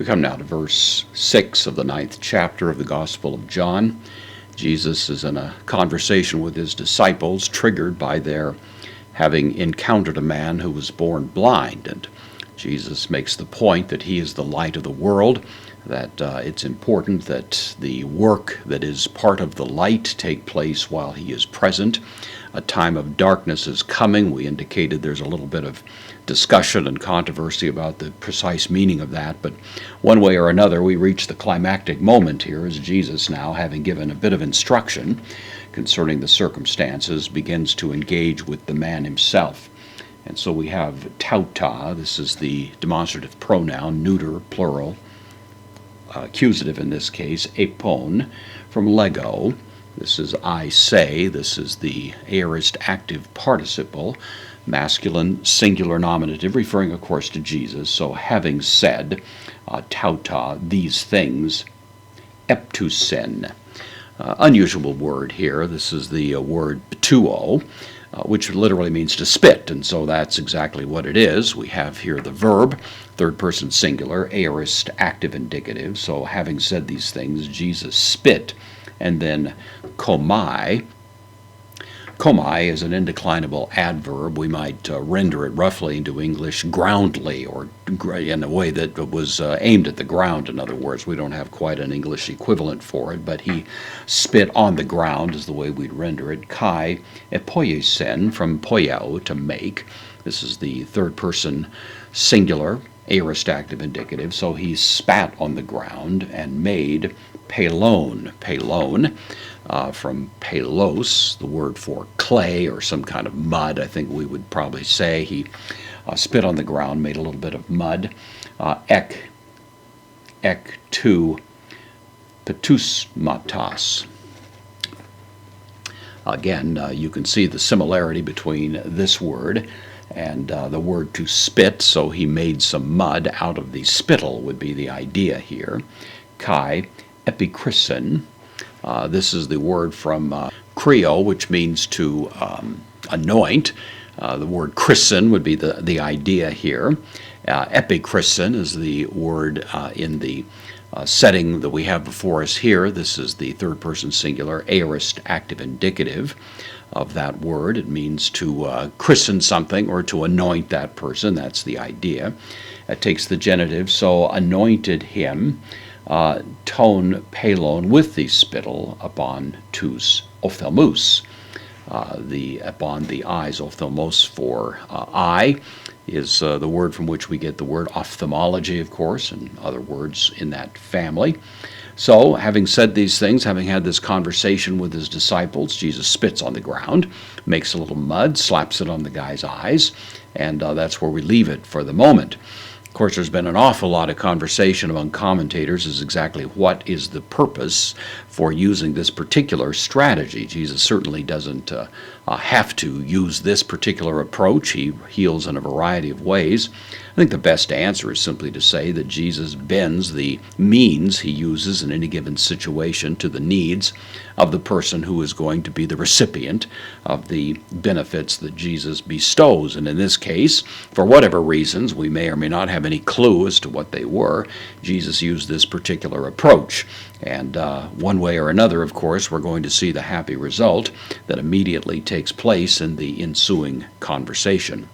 We come now to verse 6 of the 9th chapter of the Gospel of John. Jesus is in a conversation with his disciples, triggered by their having encountered a man who was born blind. And Jesus makes the point that he is the light of the world, that it's important that the work that is part of the light take place while he is present. A time of darkness is coming. We indicated there's a little bit of discussion and controversy about the precise meaning of that, but one way or another we reach the climactic moment here as Jesus, now having given a bit of instruction concerning the circumstances, begins to engage with the man himself. And so we have tauta. This is the demonstrative pronoun, neuter, plural, accusative in this case, epon, from lego. This is I say. This is the aorist active participle, masculine singular nominative, referring of course to Jesus. So having said, tauta, these things, eptusen. Unusual word here. This is the word ptuo, which literally means to spit, and so that's exactly what it is. We have here the verb, third person singular, aorist active indicative. So having said these things, Jesus spit, and then komai. Komai is an indeclinable adverb. We might render it roughly into English groundly, or in a way that was aimed at the ground. In other words, we don't have quite an English equivalent for it, but he spit on the ground is the way we'd render it. Kai epoiesen, from poiao, to make. This is the third person singular, aorist active indicative. So he spat on the ground and made pelon. Pelon. From pelos, the word for clay or some kind of mud, I think we would probably say. He spit on the ground, made a little bit of mud. Ek tu petusmatos. Again, you can see the similarity between this word and the word to spit. So he made some mud out of the spittle would be the idea here. Kai epikrisen. This is the word from Creole, which means to anoint. The word christen would be the idea here. Epichristen is the word in the setting that we have before us here. This is the third person singular, aorist active indicative of that word. It means to christen something or to anoint that person. That's the idea. It takes the genitive, so anointed him. Ton pelon, with the spittle, upon tous ophthalmos, upon the eyes. Ophthalmos for eye is the word from which we get the word ophthalmology, of course, and other words in that family. So, having said these things, having had this conversation with his disciples, Jesus spits on the ground, makes a little mud, slaps it on the guy's eyes, and that's where we leave it for the moment. Of course, there's been an awful lot of conversation among commentators as exactly what is the purpose for using this particular strategy. Jesus certainly doesn't have to use this particular approach. He heals in a variety of ways. I think the best answer is simply to say that Jesus bends the means he uses in any given situation to the needs of the person who is going to be the recipient of the benefits that Jesus bestows. And in this case, for whatever reasons, we may or may not have any clue as to what they were, Jesus used this particular approach. And one way or another, of course, we're going to see the happy result that immediately takes place in the ensuing conversation.